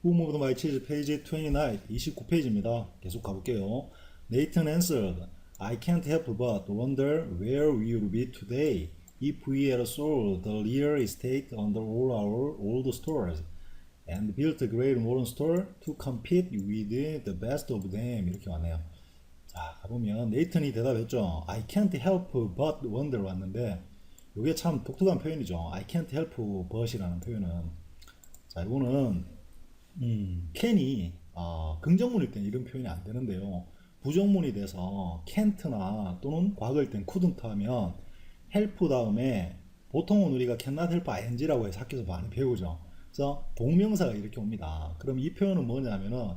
Who moved my cheese? 페이지 29페이지입니다. 계속 가볼게요. Nathan answered, I can't help but wonder where we will be today if we had sold the real estate under all our old stores and built a great modern store to compete with the best of them. 이렇게 왔네요. 자, 가보면 네이튼이 대답했죠. I can't help but wonder 왔는데 이게 참 독특한 표현이죠. I can't help but이라는 표현은. 자, 이거는 can이 긍정문일 땐 이런 표현이 안 되는데요. 부정문이 돼서 can't나 또는 과거일 땐 couldn't 하면 help 다음에 보통은 우리가 cannot help ing라고 해서 학교에서 많이 배우죠. 그래서 동명사가 이렇게 옵니다. 그럼 이 표현은 뭐냐면은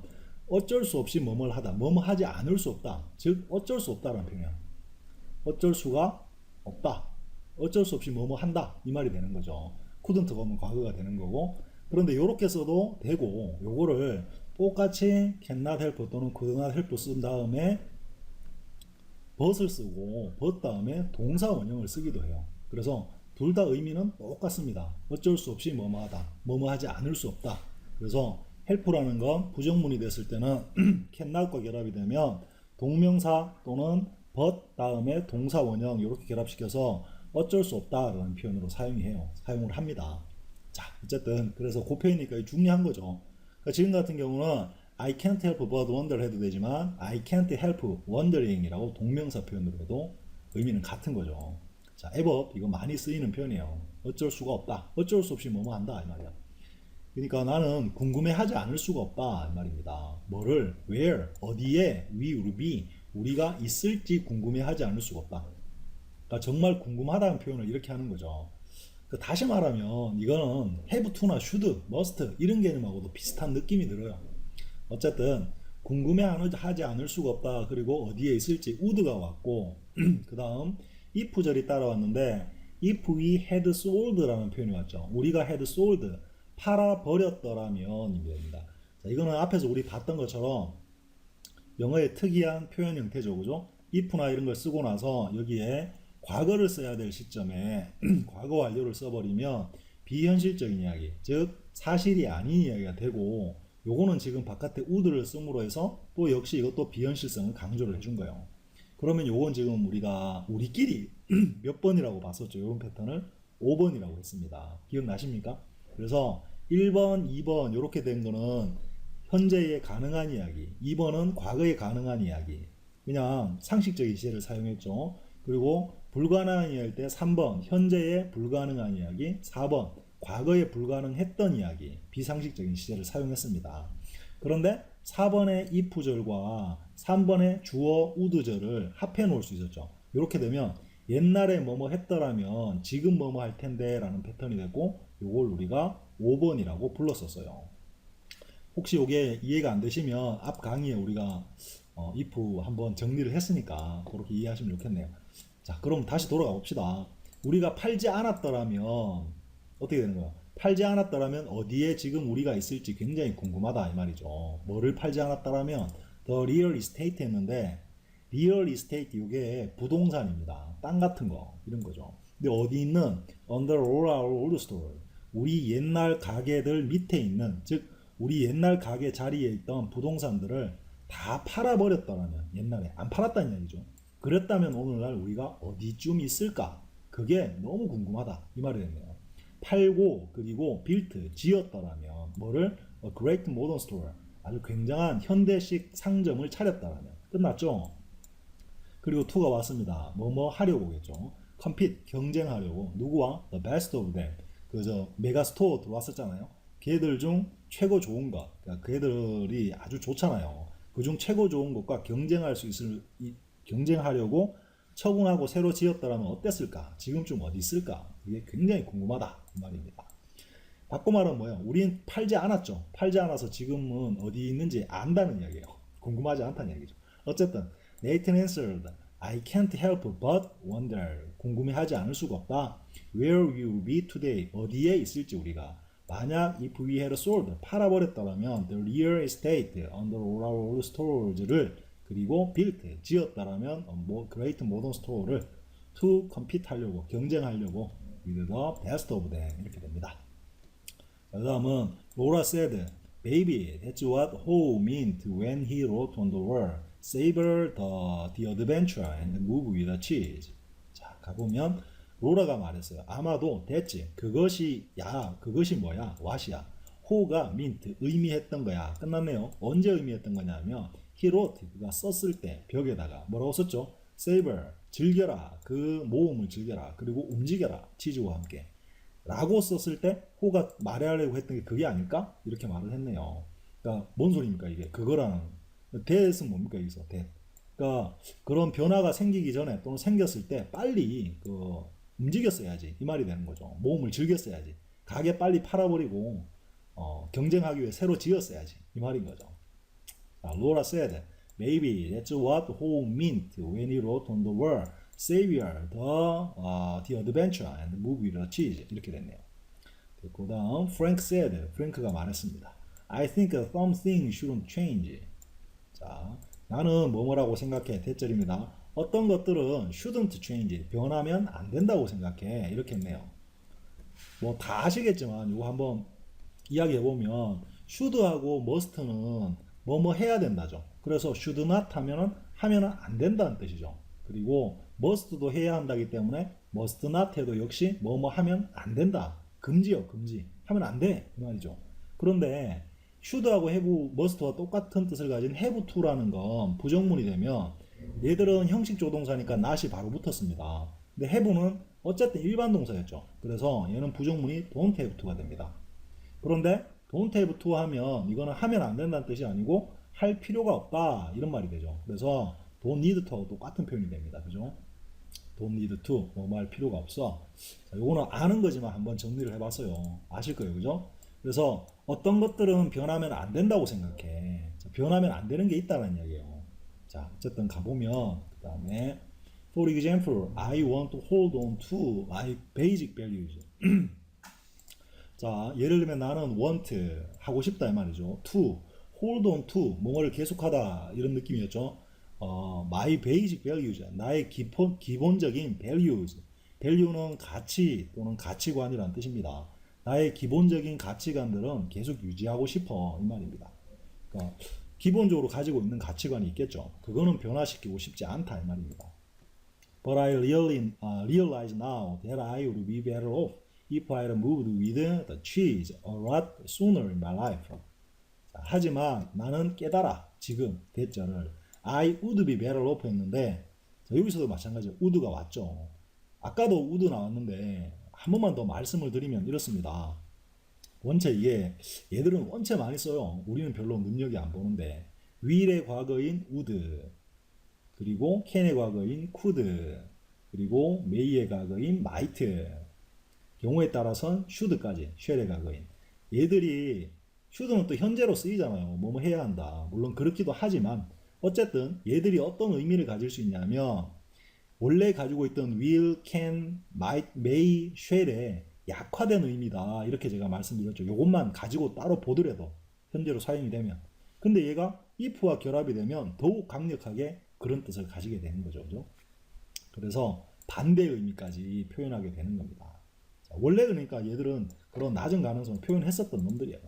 어쩔 수 없이 뭐뭘 하다, 뭐뭐 하지 않을 수 없다. 즉 어쩔 수 없다라는 표현. 어쩔 수가 없다. 어쩔 수 없이 뭐뭐 한다. 이 말이 되는 거죠. couldn't가 오면 과거가 되는 거고. 그런데 이렇게 써도 되고 요거를 똑같이 cannot help 또는 could not help 쓴 다음에 but을 쓰고 but 다음에 동사 원형을 쓰기도 해요. 그래서 둘 다 의미는 똑같습니다. 어쩔 수 없이 뭐뭐 하다. 뭐뭐 하지 않을 수 없다. 그래서 help라는 건 부정문이 됐을 때는 cannot과 결합이 되면 동명사 또는 but 다음에 동사 원형 이렇게 결합시켜서 어쩔 수 없다라는 표현으로 사용을 합니다. 자, 어쨌든 그래서 그 표현이니까 중요한 거죠. 그러니까 지금 같은 경우는 I can't help but wonder 해도 되지만 I can't help wondering이라고 동명사 표현으로 해도 의미는 같은 거죠. 자, above 이거 많이 쓰이는 표현이에요. 어쩔 수가 없다. 어쩔 수 없이 뭐뭐 한다 이 말이야. 그러니까 나는 궁금해하지 않을 수가 없다 이 말입니다. 뭐를 where 어디에 we will be 우리가 있을지 궁금해하지 않을 수가 없다. 그러니까 정말 궁금하다는 표현을 이렇게 하는 거죠. 그러니까 다시 말하면 이거는 have to나 should, must 이런 개념하고도 비슷한 느낌이 들어요. 어쨌든 궁금해하지 않을 수가 없다. 그리고 어디에 있을지 would가 왔고 그 다음 if절이 따라왔는데 if we had sold라는 표현이 왔죠. 우리가 had sold 팔아버렸더라면 입니다. 자, 이거는 앞에서 우리 봤던 것처럼 영어의 특이한 표현 형태죠. 그죠? if나 이런 걸 쓰고 나서 여기에 과거를 써야 될 시점에 과거 완료를 써버리면 비현실적인 이야기, 즉 사실이 아닌 이야기가 되고 요거는 지금 바깥에 would를 쓰므로 해서 또 역시 이것도 비현실성을 강조를 해준 거예요. 그러면 요건 지금 우리끼리 몇 번이라고 봤었죠. 요런 패턴을 5번이라고 했습니다. 기억나십니까? 그래서 1번, 2번 이렇게 된 거는 현재에 가능한 이야기, 2번은 과거에 가능한 이야기. 그냥 상식적인 시제를 사용했죠. 그리고 불가능한 이야기일 때 3번 현재에 불가능한 이야기, 4번 과거에 불가능했던 이야기, 비상식적인 시제를 사용했습니다. 그런데 4번의 if절과 3번의 주어 would절을 합해 놓을 수 있었죠. 이렇게 되면 옛날에 뭐뭐 했더라면 지금 뭐뭐 할 텐데 라는 패턴이 되고 이걸 우리가 5번이라고 불렀었어요. 혹시 이게 이해가 안 되시면 앞 강의에 우리가 if 한번 정리를 했으니까 그렇게 이해하시면 좋겠네요. 자, 그럼 다시 돌아가 봅시다. 우리가 팔지 않았더라면 어떻게 되는 거야? 팔지 않았더라면 어디에 지금 우리가 있을지 굉장히 궁금하다 이 말이죠. 뭐를 팔지 않았더라면 the real estate 했는데 real estate 이게 부동산입니다. 땅 같은 거 이런 거죠. 근데 어디 있는 under all our old store 우리 옛날 가게들 밑에 있는 즉 우리 옛날 가게 자리에 있던 부동산들을 다 팔아버렸더라면 옛날에 안 팔았다는 얘기죠. 그랬다면 오늘날 우리가 어디쯤 있을까? 그게 너무 궁금하다 이 말이 됐네요. 팔고 그리고 built 지었더라면 뭐를 a great modern store 아주 굉장한 현대식 상점을 차렸다라면 끝났죠. 그리고 to가 왔습니다. 뭐뭐 하려고겠죠. compete 경쟁하려고 누구와 the best of them 그저 메가스토어 들어왔었잖아요. 걔들 중 최고 좋은 것 그러니까 걔들이 아주 좋잖아요. 그중 최고 좋은 것과 경쟁할 수 있을 경쟁하려고 처분하고 새로 지었더라면 어땠을까? 지금쯤 어디 있을까? 이게 굉장히 궁금하다 이 말입니다. 바꿔 말하면 뭐예요? 우린 팔지 않았죠. 팔지 않아서 지금은 어디 있는지 안다는 이야기예요. 궁금하지 않다는 얘기죠. 어쨌든 Nathan answered, I can't help but wonder. 궁금해하지 않을 수가 없다. Where we will be today. 어디에 있을지 우리가. 만약 if we had sold 팔아버렸다면 the real estate under all our old stores를 그리고 built 지었다라면 great modern store를 to compete 하려고 경쟁하려고 with the best of them 이렇게 됩니다. 그 다음은 Laura said Baby, that's what Ho meant when he wrote on the wall. Savor the adventure and move with the cheese. 자, 가보면 로라가 말했어요. 아마도 됐지. 그것이 그것이 뭐야? what이야. 호가 meant 의미했던 거야. 끝났네요. 언제 의미했던 거냐면 he wrote 그가 썼을 때 벽에다가 뭐라고 썼죠? savor 즐겨라. 그 모험을 즐겨라. 그리고 움직여라. 치즈와 함께. 라고 썼을 때 호가 말하려고 했던 게 그게 아닐까? 이렇게 말을 했네요. 그러니까 뭔 소리입니까 이게? 그거라는 that은 뭡니까 여기서 that. 그러니까 그런 변화가 생기기 전에 또는 생겼을 때 빨리 움직였어야지 이 말이 되는 거죠. 모험을 즐겼어야지. 가게 빨리 팔아버리고 경쟁하기 위해 새로 지었어야지 이 말인 거죠. Laura said, maybe that's what Ho meant when he wrote on the wall. Savior, the adventure and move with the cheese. 이렇게 됐네요. 그 다음 Frank said, 프랭크가 말했습니다. I think something shouldn't change. 자, 나는 뭐뭐라고 생각해. 대절입니다. 어떤 것들은 shouldn't change. 변하면 안 된다고 생각해. 이렇게 했네요. 뭐 다 아시겠지만 이거 한번 이야기해보면 should하고 must는 뭐뭐 해야 된다죠. 그래서 should not 하면은 안 된다는 뜻이죠. 그리고 must도 해야 한다기 때문에 must not 해도 역시 뭐뭐 하면 안 된다. 금지요, 금지. 하면 안 돼. 그 말이죠. 그런데 should하고 have, must와 똑같은 뜻을 가진 have to라는 건 부정문이 되면 얘들은 형식 조동사니까 not이 바로 붙었습니다. 근데 have는 어쨌든 일반 동사였죠. 그래서 얘는 부정문이 don't have to가 됩니다. 그런데 don't have to 하면 이거는 하면 안 된다는 뜻이 아니고 할 필요가 없다 이런 말이 되죠. 그래서 don't need to하고 똑같은 표현이 됩니다. 그죠? don't need to 뭐 할 필요가 없어. 자, 요거는 아는 거지만 한번 정리를 해봤어요. 아실 거예요. 그죠? 그래서 어떤 것들은 변하면 안 된다고 생각해. 자, 변하면 안 되는 게 있다는 이야기예요. 자, 어쨌든 가보면 그 다음에 For example, I want to hold on to my basic values. 자, 예를 들면 나는 want 하고 싶다 이 말이죠. to hold on to 뭐를 계속하다 이런 느낌이었죠. my basic values 나의 기본적인 values. value는 가치 또는 가치관이라는 뜻입니다. 나의 기본적인 가치관들은 계속 유지하고 싶어 이 말입니다. 그러니까 기본적으로 가지고 있는 가치관이 있겠죠. 그거는 변화시키고 싶지 않다 이 말입니다. But I really realize now that I would be better off if I had moved with the cheese a lot sooner in my life. 자, 하지만 나는 깨달아 지금 대절을 I would be better off 했는데 자, 여기서도 마찬가지로 would가 왔죠. 아까도 would 나왔는데 한 번만 더 말씀을 드리면 이렇습니다. 원체 이게 얘들은 원체 많이 써요. 우리는 별로 능력이 안 보는데 will의 과거인 would 그리고 can의 과거인 could 그리고 may의 과거인 might 경우에 따라서는 should까지 shall의 과거인 얘들이 should는 또 현재로 쓰이잖아요. 뭐뭐 해야 한다. 물론 그렇기도 하지만 어쨌든 얘들이 어떤 의미를 가질 수 있냐면 원래 가지고 있던 will, can, might, may, shall의 약화된 의미다. 이렇게 제가 말씀드렸죠. 이것만 가지고 따로 보더라도 현재로 사용이 되면 근데 얘가 if와 결합이 되면 더욱 강력하게 그런 뜻을 가지게 되는 거죠. 그죠? 그래서 반대의 의미까지 표현하게 되는 겁니다. 자, 원래 그러니까 얘들은 그런 낮은 가능성을 표현했었던 놈들이에요.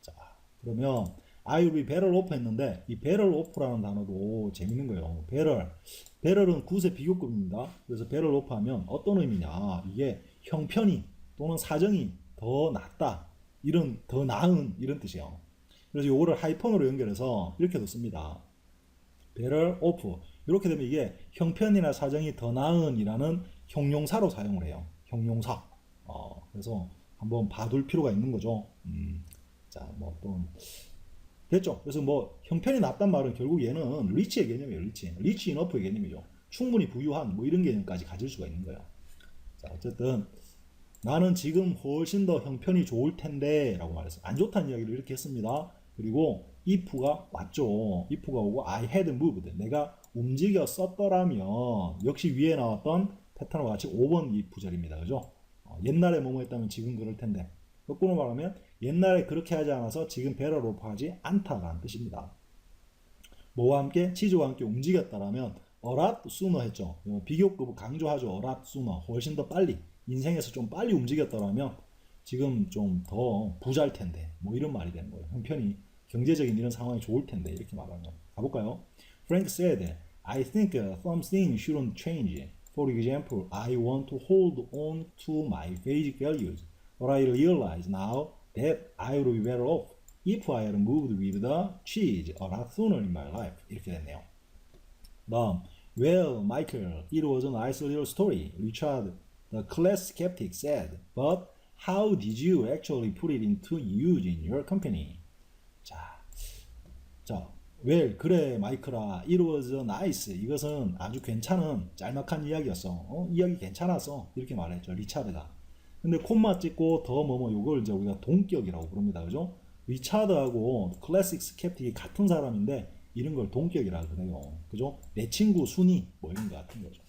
자, 그러면 I will be better off 했는데 이 better off라는 단어도 재밌는 거예요. better은 굿의 비교급입니다. 그래서 better off 하면 어떤 의미냐 이게 형편이 또는 사정이 더 낫다 이런 더 나은 이런 뜻이에요. 그래서 요거를 하이펀으로 연결해서 이렇게도 씁니다. better off 이렇게 되면 이게 형편이나 사정이 더 나은이라는 형용사로 사용을 해요. 형용사. 그래서 한번 봐둘 필요가 있는 거죠. 자, 뭐 또 됐죠. 그래서 뭐 형편이 낫단 말은 결국 얘는 리치의 개념이에요. 리치 인어프의 개념이죠. 충분히 부유한 뭐 이런 개념까지 가질 수가 있는 거예요. 자, 어쨌든 나는 지금 훨씬 더 형편이 좋을 텐데 라고 말했어요. 안 좋다는 이야기를 이렇게 했습니다. 그리고 if가 왔죠. if가 오고 I had moved 내가 움직였었더라면 역시 위에 나왔던 패턴과 같이 5번 if절입니다. 그죠? 옛날에 뭐뭐 했다면 지금 그럴 텐데 거꾸로 말하면 옛날에 그렇게 하지 않아서 지금 better off 하지 않다라는 뜻입니다. 뭐와 함께? 치즈와 함께 움직였다라면 a lot sooner 했죠. 비교급을 강조하죠. a lot sooner 훨씬 더 빨리 인생에서 좀 빨리 움직였더라면 지금 좀 더 부자일 텐데 뭐 이런 말이 되는 거예요. 형편이 경제적인 이런 상황이 좋을 텐데 이렇게 말하는 거예요. 가볼까요? Frank said, I think some things shouldn't change. For example, I want to hold on to my basic values, but I realize now that I would be better off if I had moved with the cheese a lot sooner in my life. 이렇게 됐네요. 다음, well, Michael, it was a nice little story. Richard, the class skeptic, said, but how did you actually put it into use in your company? 자, well, 그래, 마이크라, it was nice. 이것은 아주 괜찮은 짤막한 이야기였어. 이야기 괜찮았어. 이렇게 말했죠, 리차드가. 근데 콤마 찍고 더 뭐뭐 요걸 이제 우리가 동격이라고 부릅니다. 그죠? 리차드하고 클래식 스캡틱이 같은 사람인데 이런 걸 동격이라고 그래요. 그죠? 내 친구 순이 뭐 이런 거 같은 거죠.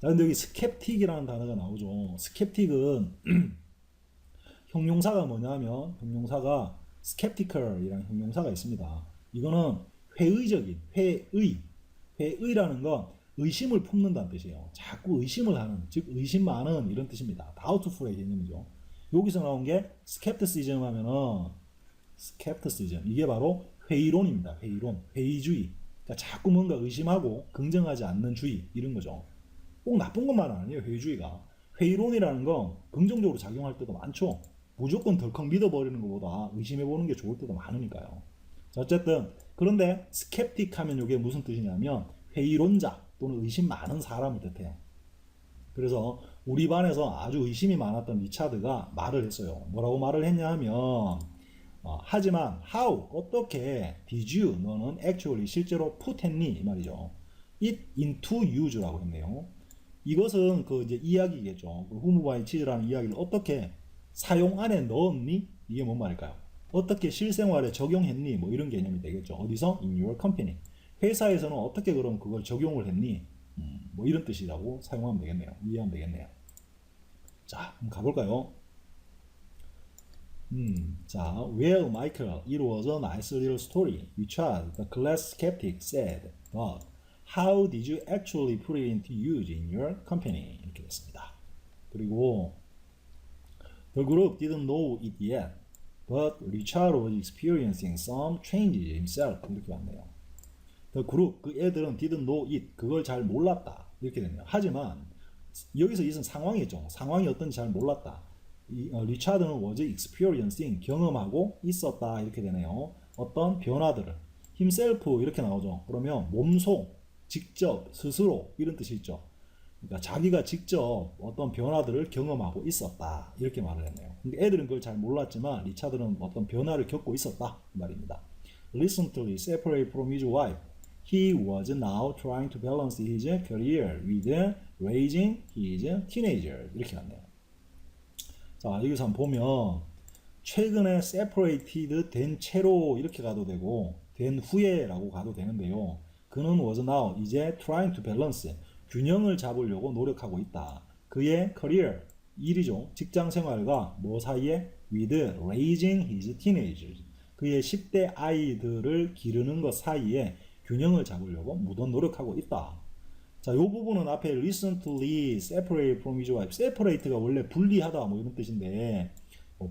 자, 근데 여기 스캡틱이라는 단어가 나오죠. 스캡틱은 형용사가 뭐냐면 형용사가 skeptical이라는 형용사가 있습니다. 이거는 회의적인, 회의라는 건 의심을 품는다는 뜻이에요. 자꾸 의심을 하는, 즉 의심 많은 이런 뜻입니다. doubtful의 개념이죠. 여기서 나온 게 skepticism 하면은 skepticism 이게 바로 회의론입니다. 회의주의. 그러니까 자꾸 뭔가 의심하고 긍정하지 않는 주의 이런 거죠. 꼭 나쁜 것만은 아니에요. 회의주의가. 회의론이라는 건 긍정적으로 작용할 때도 많죠. 무조건 덜컥 믿어버리는 것보다 의심해보는 게 좋을 때도 많으니까요. 자, 어쨌든 그런데 스캡틱 하면 이게 무슨 뜻이냐면 회의론자 또는 의심 많은 사람을 뜻해요. 그래서 우리 반에서 아주 의심이 많았던 리차드가 말을 했어요. 뭐라고 말을 했냐 하면 하지만 how 어떻게 did you 너는 actually 실제로 put 했니 이 말이죠. it into use라고 했네요. 이것은 그 이제 이야기겠죠. 그 후무바이 치즈라는 이야기를 어떻게 사용 안에 넣었니? 이게 뭔 말일까요? 어떻게 실생활에 적용했니? 뭐 이런 개념이 되겠죠. 어디서? In your company. 회사에서는 어떻게 그럼 그걸 적용을 했니? 뭐 이런 뜻이라고 사용하면 되겠네요. 이해하면 되겠네요. 자, 그럼 가볼까요? 자, well, Michael, it was a nice little story. Richard, the class skeptic, said, but how did you actually put it into use in your company? 이렇게 됐습니다. 그리고 The group didn't know it yet, but Richard was experiencing some changes himself. 이렇게 왔네요. The group, 그 애들은 didn't know it, 그걸 잘 몰랐다. 이렇게 됐네요. 하지만 여기서 있은 상황이죠. 상황이 어떤지 잘 몰랐다. 리차드는 was experiencing, 경험하고 있었다. 이렇게 되네요. 어떤 변화들을. himself 이렇게 나오죠. 그러면 몸소, 직접, 스스로 이런 뜻이 있죠. 그러니까 자기가 직접 어떤 변화들을 경험하고 있었다 이렇게 말을 했네요. 근데 애들은 그걸 잘 몰랐지만 리차드는 어떤 변화를 겪고 있었다 이 말입니다. Recently separated from his wife, he was now trying to balance his career with raising his teenager 이렇게 갔네요. 자, 여기서 한번 보면 최근에 separated 된 채로 이렇게 가도 되고 된 후에라고 가도 되는데요. 그는 was now 이제 trying to balance 균형을 잡으려고 노력하고 있다. 그의 커리어, 일이죠. 직장 생활과 뭐 사이에? with raising his teenagers. 그의 10대 아이들을 기르는 것 사이에 균형을 잡으려고 무던 노력하고 있다. 자, 요 부분은 앞에 recently separated from his wife. separate가 원래 분리하다 뭐 이런 뜻인데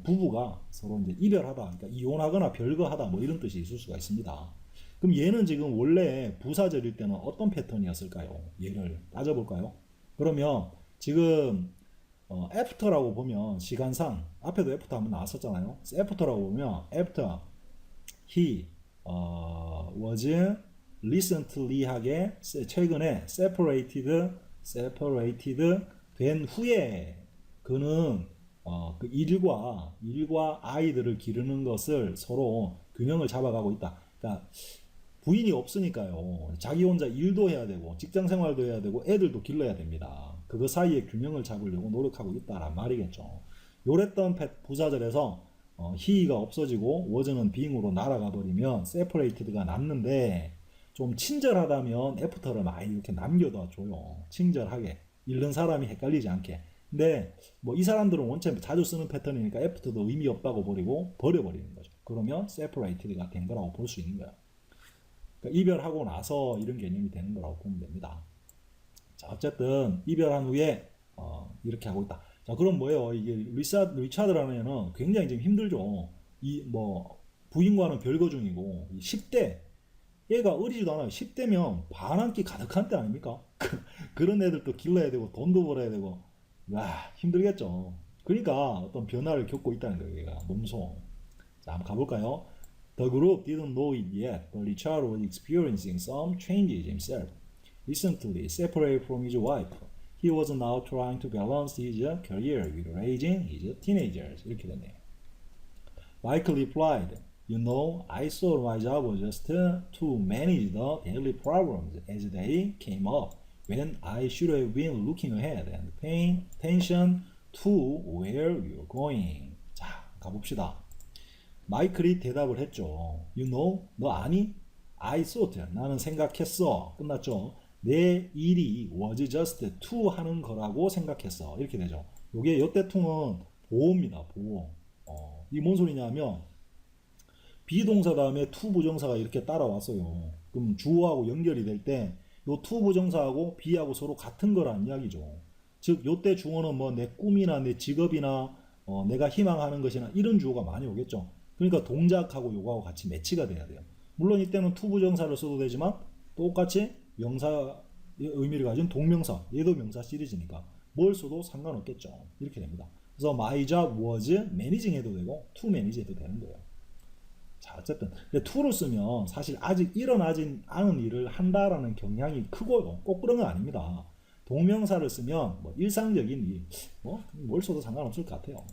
부부가 서로 이제 이별하다, 그러니까 이혼하거나 별거하다 뭐 이런 뜻이 있을 수가 있습니다. 그럼 얘는 지금 원래 부사절일 때는 어떤 패턴이었을까요? 얘를 따져볼까요? 그러면 지금 after라고 보면 시간상 앞에도 after 한번 나왔었잖아요. after라고 보면 after he was recently하게 최근에 separated 된 후에 그는 그 일과 아이들을 기르는 것을 서로 균형을 잡아가고 있다. 그러니까 부인이 없으니까요. 자기 혼자 일도 해야 되고 직장 생활도 해야 되고 애들도 길러야 됩니다. 그거 사이에 균형을 잡으려고 노력하고 있다란 말이겠죠. 요랬던 부사절에서 he가 없어지고 was는 being으로 날아가 버리면 separated가 남는데 좀 친절하다면 after를 많이 이렇게 남겨둬 줘요. 친절하게 읽는 사람이 헷갈리지 않게. 근데 뭐 이 사람들은 원체 자주 쓰는 패턴이니까 after도 의미 없다고 버려버리는 거죠. 그러면 separated가 된 거라고 볼 수 있는 거예요. 그러니까 이별하고 나서 이런 개념이 되는 거라고 보면 됩니다. 자, 어쨌든 이별한 후에 이렇게 하고 있다. 자, 그럼 뭐예요? 이게 리차드라는 애는 굉장히 좀 힘들죠. 이 뭐 부인과는 별거 중이고 10대 얘가 어리지도 않아요. 10대면 반항기 가득한 때 아닙니까? 그런 애들도 길러야 되고 돈도 벌어야 되고 와 힘들겠죠. 그러니까 어떤 변화를 겪고 있다는 거예요. 얘가 몸소. 자, 한번 가볼까요? The group didn't know it yet, but Richard was experiencing some changes himself. Recently, separated from his wife, he was now trying to balance his career with raising his teenagers. 이렇게 되네요. Michael replied, You know, I thought my job was just to manage the daily problems as they came up, when I should have been looking ahead and paying attention to where you're going. 자, 가봅시다. 마이클이 대답을 했죠. You know, 너 아니? I thought, 나는 생각했어. 끝났죠. 내 일이 was just to 하는 거라고 생각했어. 이렇게 되죠. 요게 요때 to는 보호입니다. 보호. 이 뭔 소리냐면 비동사 다음에 to 부정사가 이렇게 따라왔어요. 그럼 주어하고 연결이 될 때 요 to 부정사하고 be하고 서로 같은 거란 이야기죠. 즉 요때 주어는 뭐 내 꿈이나 내 직업이나 내가 희망하는 것이나 이런 주어가 많이 오겠죠. 그러니까 동작하고 요거하고 같이 매치가 돼야 돼요. 물론 이때는 to 부정사를 써도 되지만 똑같이 명사 의미를 가진 동명사, 얘도 명사 시리즈니까 뭘 써도 상관없겠죠. 이렇게 됩니다. 그래서 my job was managing 해도 되고 to manage 해도 되는 거예요. 자, 어쨌든 근데 to를 쓰면 사실 아직 일어나진 않은 일을 한다라는 경향이 크고요. 꼭 그런 건 아닙니다. 동명사를 쓰면 뭐 일상적인 일, 뭘 써도 상관없을 것 같아요.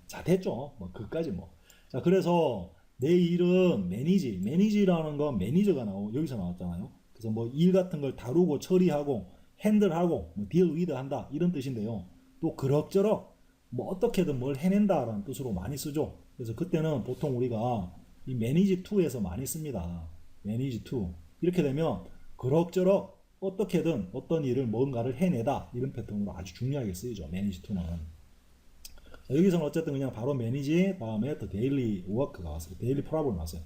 자, 됐죠. 뭐 그까지 뭐. 자, 그래서 내 일은 매니지라는 건 매니저가 여기서 나왔잖아요. 그래서 뭐 일 같은 걸 다루고 처리하고 핸들하고 뭐 딜 위드 한다 이런 뜻인데요. 또 그럭저럭 뭐 어떻게든 뭘 해낸다라는 뜻으로 많이 쓰죠. 그래서 그때는 보통 우리가 이 매니지 투에서 많이 씁니다. 매니지 투. 이렇게 되면 그럭저럭 어떻게든 어떤 일을 뭔가를 해내다 이런 패턴으로 아주 중요하게 쓰이죠. 매니지 투는. 여기서는 어쨌든 그냥 바로 매니지 다음에 또 데일리 워크가 왔어요. 데일리 프로블럼 왔어요.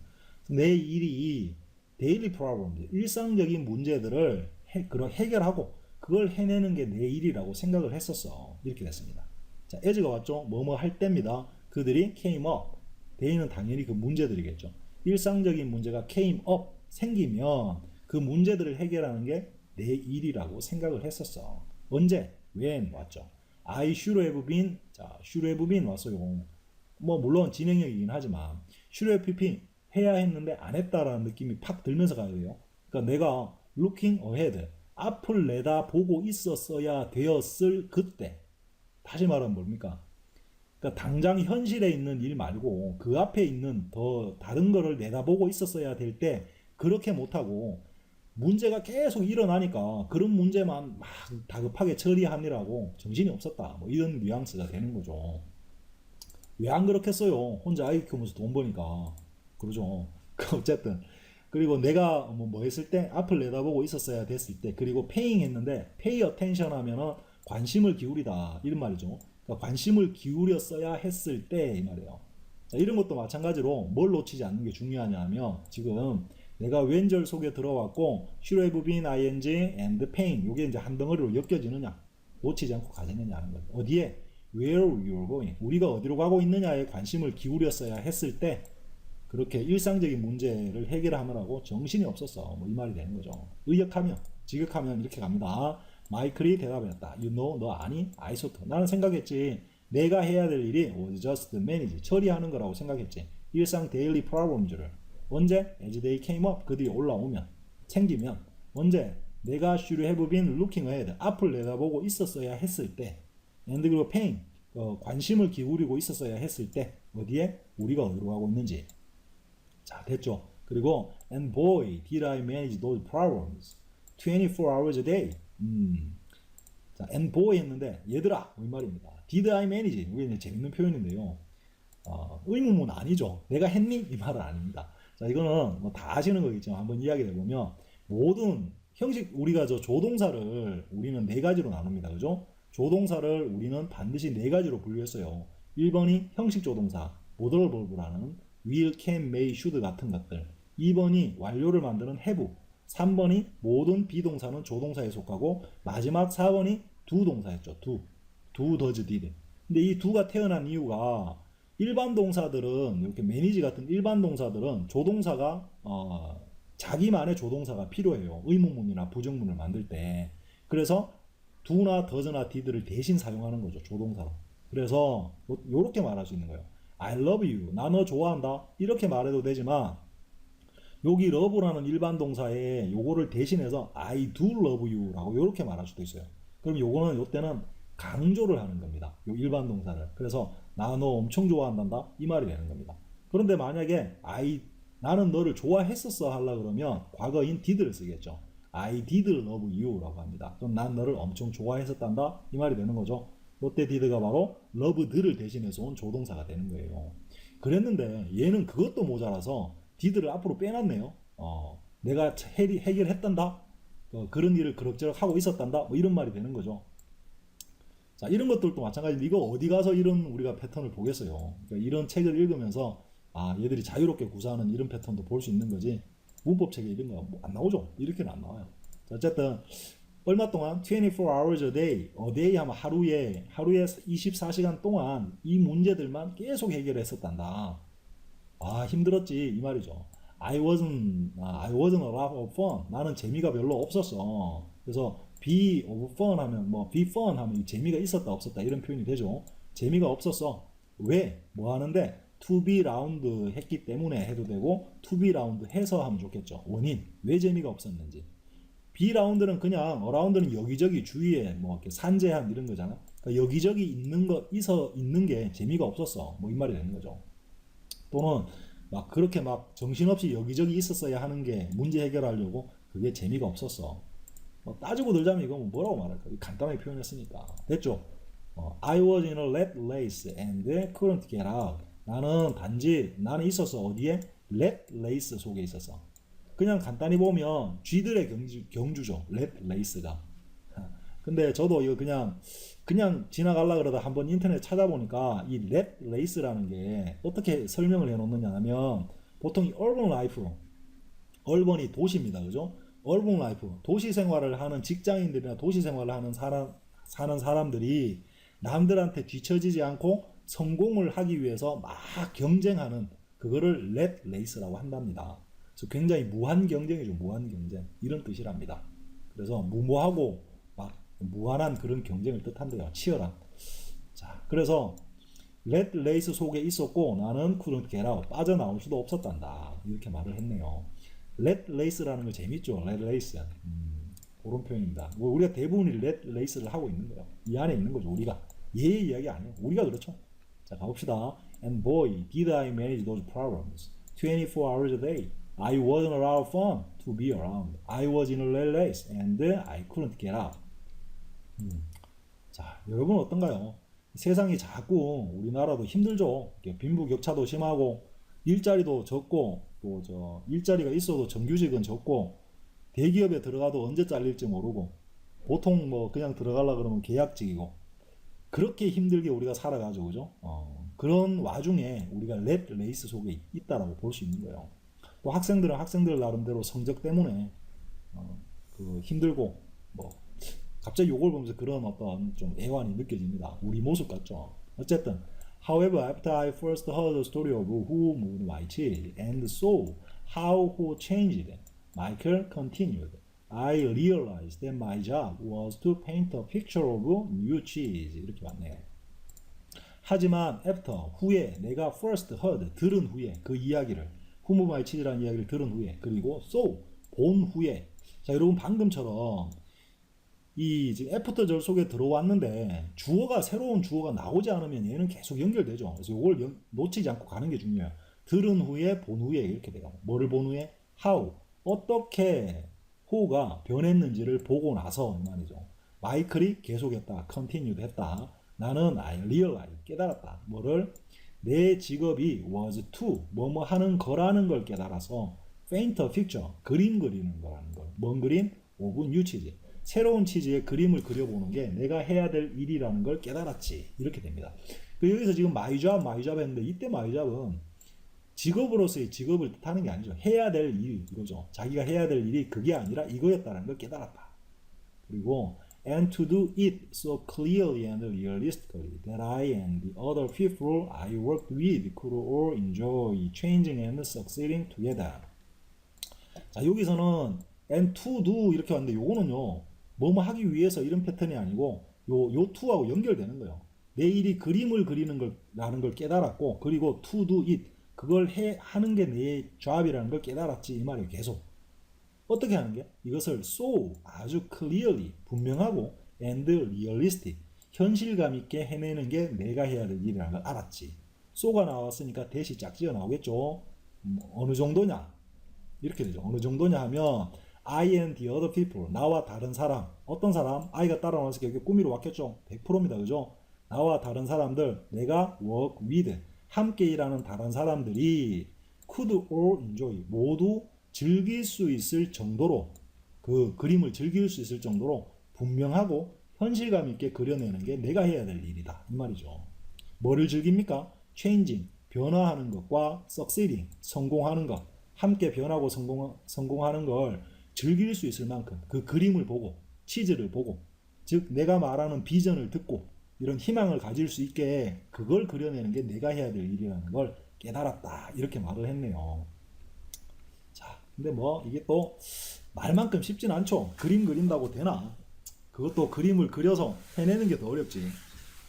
내 일이 데일리 프로블럼, 일상적인 문제들을 해결하고 그걸 해내는 게 내 일이라고 생각을 했었어. 이렇게 됐습니다. 자, as가 왔죠. 뭐뭐 할 때입니다. 그들이 came up. 데이는 당연히 그 문제들이겠죠. 일상적인 문제가 came up 생기면 그 문제들을 해결하는 게 내 일이라고 생각을 했었어. 언제? when 왔죠. I should have been. 자, should have been 왔어요. 뭐 물론 진행형이긴 하지만 should have been 해야 했는데 안 했다라는 느낌이 팍 들면서 가야 돼요. 그러니까 내가 looking ahead 앞을 내다보고 있었어야 되었을 그때. 다시 말하면 뭡니까? 그러니까 당장 현실에 있는 일 말고 그 앞에 있는 더 다른 거를 내다보고 있었어야 될 때 그렇게 못하고 문제가 계속 일어나니까 그런 문제만 막 다급하게 처리하느라고 정신이 없었다. 뭐 이런 뉘앙스가 되는 거죠. 왜 안 그렇겠어요? 혼자 아이 키우면서 돈 버니까. 그러죠. 어쨌든. 그리고 내가 뭐 했을 때 앞을 내다보고 있었어야 됐을 때 그리고 paying 했는데 pay attention 하면은 관심을 기울이다 이런 말이죠. 그러니까 관심을 기울였어야 했을 때 이 말이에요. 자, 이런 것도 마찬가지로 뭘 놓치지 않는 게 중요하냐면 지금 내가 왼절 속에 들어왔고 should have been ing and paying 이게 이제 한 덩어리로 엮여지느냐 놓치지 않고 가지느냐 하는 거예요. 어디에? where you're going 우리가 어디로 가고 있느냐에 관심을 기울였어야 했을 때 그렇게 일상적인 문제를 해결하느라고 정신이 없었어. 뭐 이 말이 되는 거죠. 의역하면 직역하면 이렇게 갑니다. 마이클이 대답했다. You know, 너 아니? I thought. 나는 생각했지. 내가 해야 될 일이 was just manage. 처리하는 거라고 생각했지. 일상 daily problems를. 언제? As they came up. 그들이 올라오면. 생기면. 언제? 내가 should have been looking ahead. 앞을 내다보고 있었어야 했을 때. And 그리고 paying. 관심을 기울이고 있었어야 했을 때. 어디에? 우리가 어디로 가고 있는지. 자, 됐죠. 그리고 and boy, did I manage those problems. 24 hours a day. 자, and boy 했는데 얘들아 이 말입니다. Did I manage? 이게 이제 재밌는 표현인데요. 의문문 아니죠. 내가 했니? 이 말은 아닙니다. 자, 이거는 뭐 다 아시는 거겠지만 한번 이야기를 해보면 모든 형식 우리가 저 조동사를 우리는 네 가지로 나눕니다. 그죠? 조동사를 우리는 반드시 네 가지로 분류했어요. 1번이 형식 조동사, 모더럴 벌브라는 will, can, may, should 같은 것들. 2번이 완료를 만드는 have. 3번이 모든 비동사는 조동사에 속하고 마지막 4번이 두 동사였죠. 두 do, does, did. 근데 이 do가 태어난 이유가 일반 동사들은 이렇게 manage 같은 일반 동사들은 조동사가 자기만의 조동사가 필요해요. 의문문이나 부정문을 만들 때. 그래서 do나 does나 did를 대신 사용하는 거죠. 조동사로. 그래서 요렇게 말할 수 있는 거예요. I love you. 나 너 좋아한다. 이렇게 말해도 되지만 여기 love라는 일반 동사에 요거를 대신해서 I do love you 라고 요렇게 말할 수도 있어요. 그럼 요거는 요때는 강조를 하는 겁니다. 요 일반 동사를. 그래서 나 너 엄청 좋아한단다 이 말이 되는 겁니다. 그런데 만약에 나는 너를 좋아했었어 하려 그러면 과거인 did를 쓰겠죠. I did love you 라고 합니다. 그럼 난 너를 엄청 좋아했었단다 이 말이 되는 거죠. 롯데 did가 바로 loved를 대신해서 온 조동사가 되는 거예요. 그랬는데 얘는 그것도 모자라서 did를 앞으로 빼놨네요. 내가 해결했단다. 그런 일을 그럭저럭 하고 있었단다. 뭐 이런 말이 되는 거죠. 자, 이런 것들도 마찬가지인데 이거 어디 가서 이런 우리가 패턴을 보겠어요. 그러니까 이런 책을 읽으면서 얘들이 자유롭게 구사하는 이런 패턴도 볼 수 있는 거지. 문법책에 이런 거 안 나오죠. 이렇게는 안 나와요. 자, 어쨌든 얼마 동안 24 hours a day 하면 하루에 24시간 동안 이 문제들만 계속 해결했었단다. 힘들었지 이 말이죠. I wasn't a lot of fun. 나는 재미가 별로 없었어. 그래서 be of fun 하면 be fun 하면 재미가 있었다 없었다 이런 표현이 되죠. 재미가 없었어. 왜? 뭐 하는데 to be round 했기 때문에 해도 되고 to be round 해서 하면 좋겠죠. 원인. 왜 재미가 없었는지. be round는 그냥 around는 여기저기 주위에 이렇게 산재한 이런 거잖아. 그러니까 여기저기 있는 게 재미가 없었어. 이 말이 되는 거죠. 또는 그렇게 정신없이 여기저기 있었어야 하는 게 문제 해결하려고 그게 재미가 없었어. 따지고 들자면 이건 뭐라고 말할까? 간단하게 표현했으니까. 됐죠? I was in a rat race and couldn't get out. 나는 있었어. 어디에? rat race 속에 있었어. 그냥 간단히 보면 쥐들의 경주죠. rat race가. 근데 저도 이거 그냥 지나가려고 그러다 한번 인터넷 찾아보니까 이 rat race라는 게 어떻게 설명을 해놓느냐 하면 보통 이 urban life, urban이 도시입니다. 그죠? urban life, 도시 생활을 하는 직장인들이나 도시 생활을 하는 사는 사람들이 남들한테 뒤처지지 않고 성공을 하기 위해서 막 경쟁하는 그거를 rat race라고 한답니다. 그래서 굉장히 무한 경쟁이죠. 무한 경쟁. 이런 뜻이랍니다. 그래서 무모하고 무한한 그런 경쟁을 뜻한대요. 치열한. 자, 그래서 red race 속에 있었고 나는 couldn't get out. 빠져나올 수도 없었단다. 이렇게 말을 했네요. red race라는 거 재밌죠. red race. 그런 표현입니다. 우리가 대부분이 red race를 하고 있는 거예요. 이 안에 있는 거죠. 우리가. 얘의 이야기 아니에요. 우리가 그렇죠. 자, 가봅시다. And boy, did I manage those problems. 24 hours a day. I wasn't a lot of fun to be around. I was in a red race and I couldn't get out. 자, 여러분 어떤가요? 세상이 자꾸 우리나라도 힘들죠. 빈부격차도 심하고 일자리도 적고 또 일자리가 있어도 정규직은 적고 대기업에 들어가도 언제 잘릴지 모르고 보통 그냥 들어가려 그러면 계약직이고 그렇게 힘들게 우리가 살아가죠. 그죠? 그런 와중에 우리가 랩 레이스 속에 있다라고 볼 수 있는 거예요. 또 학생들은 학생들 나름대로 성적 때문에 힘들고 갑자기 요걸 보면서 그런 어떤 좀 애환이 느껴집니다. 우리 모습 같죠. 어쨌든 however after I first heard the story of who moved my cheese and saw how who changed, Michael continued. I realized that my job was to paint a picture of new cheese. 이렇게 왔네요. 하지만 after, 후에, 내가 first heard, 들은 후에, 그 이야기를, who moved my cheese라는 이야기를 들은 후에, 그리고 saw, 본 후에. 자, 여러분 방금처럼 이 지금 애프터절 속에 들어왔는데 새로운 주어가 나오지 않으면 얘는 계속 연결되죠. 그래서 이걸 놓치지 않고 가는 게 중요해요. 들은 후에, 본 후에 이렇게 돼요. 뭐를 본 후에? how, 어떻게 who가 변했는지를 보고 나서 말이죠. 마이클이 계속했다, continued 했다. 나는 I realized, 깨달았다. 뭐를? 내 직업이 was to, 뭐뭐 하는 거라는 걸 깨달아서 paint a picture, 그림 그리는 거라는 걸. 뭔 그림? of new cheese. 새로운 치즈의 그림을 그려보는 게 내가 해야 될 일이라는 걸 깨달았지. 이렇게 됩니다. 여기서 지금 my job 했는데 이때 my job은 직업으로서의 직업을 뜻하는 게 아니죠. 해야 될 일, 이거죠. 자기가 해야 될 일이 그게 아니라 이거였다는 걸 깨달았다. 그리고 and to do it so clearly and realistically that I and the other people I worked with could all enjoy changing and succeeding together. 자, 여기서는 and to do 이렇게 왔는데 요거는요, 뭐뭐 하기 위해서 이런 패턴이 아니고 요 to하고 연결되는 거예요. 내일이 그림을 그리는 걸라는 걸 깨달았고, 그리고 to do it 그걸 하는 게 내 job이라는 걸 깨달았지 이 말이에요. 계속 어떻게 하는 게? 이것을 so 아주 clearly 분명하고 and realistic 현실감 있게 해내는 게 내가 해야 될 일이라는 걸 알았지. so가 나왔으니까 대시 짝지어 나오겠죠. 어느 정도냐? 이렇게 되죠. 어느 정도냐 하면 I and the other people 나와 다른 사람 어떤 사람? I가 따라 나와서 여기 꾸미로 왔겠죠. 100%입니다. 그죠? 나와 다른 사람들 내가 work with 함께 일하는 다른 사람들이 could all enjoy 모두 즐길 수 있을 정도로 그 그림을 즐길 수 있을 정도로 분명하고 현실감 있게 그려내는 게 내가 해야 될 일이다 이 말이죠. 뭐를 즐깁니까? changing 변화하는 것과 succeeding 성공하는 것 함께 변하고 성공하는 걸 즐길 수 있을 만큼 그 그림을 보고 치즈를 보고 즉 내가 말하는 비전을 듣고 이런 희망을 가질 수 있게 그걸 그려내는 게 내가 해야 될 일이라는 걸 깨달았다 이렇게 말을 했네요. 근데 뭐 이게 또 말만큼 쉽진 않죠. 그림 그린다고 되나? 그것도 그림을 그려서 해내는 게 더 어렵지.